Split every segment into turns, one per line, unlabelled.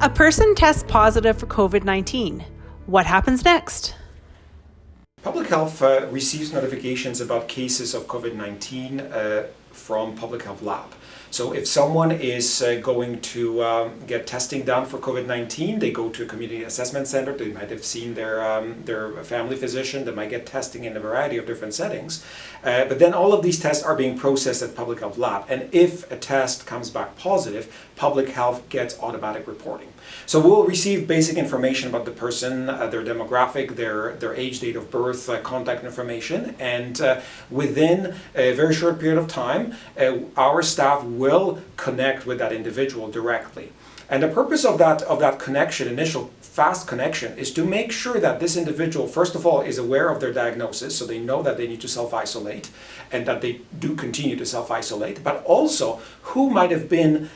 A person tests positive for COVID-19. What happens next?
Public Health receives notifications about cases of COVID-19 from Public Health Lab. So if someone is going to get testing done for COVID-19, they go to a community assessment center. They might have seen their family physician. They might get testing in a variety of different settings. But then all of these tests are being processed at Public Health Lab. And if a test comes back positive, Public Health gets automatic reporting. So we'll receive basic information about the person, their demographic, their age, date of birth, contact information, and within a very short period of time, our staff will connect with that individual directly. And the purpose of that connection, initial fast connection, is to make sure that this individual, first of all, is aware of their diagnosis, so they know that they need to self-isolate and that they do continue to self-isolate, but also who might have been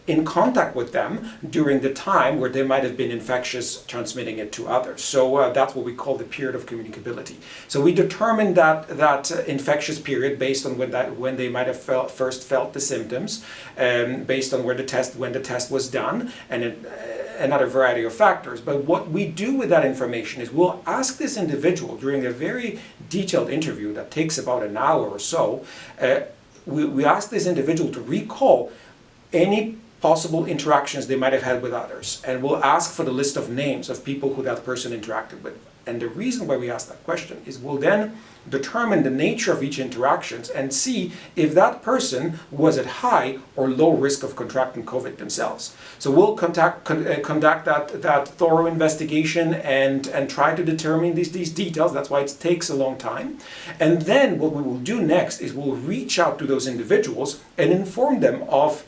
in contact with them during the time where they might have been infectious, transmitting it to others. So that's what we call the period of communicability. So we determine that infectious period based on when they might have first felt the symptoms, based on when the test was done, and another variety of factors. But what we do with that information is we'll ask this individual during a very detailed interview that takes about an hour or so, we ask this individual to recall any possible interactions they might have had with others, and we'll ask for the list of names of people who that person interacted with. And the reason why we ask that question is we'll then determine the nature of each interaction and see if that person was at high or low risk of contracting COVID themselves. So we'll conduct that thorough investigation and try to determine these details. That's why it takes a long time. And then what we will do next is we'll reach out to those individuals and inform them of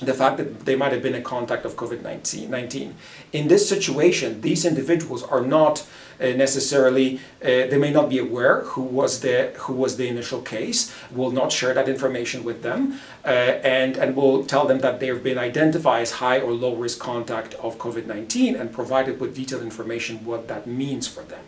the fact that they might have been in contact of COVID-19. In this situation, these individuals are not necessarily, they may not be aware who was the initial case. We'll not share that information with them, and we'll tell them that they have been identified as high or low risk contact of COVID-19 and provided with detailed information what that means for them.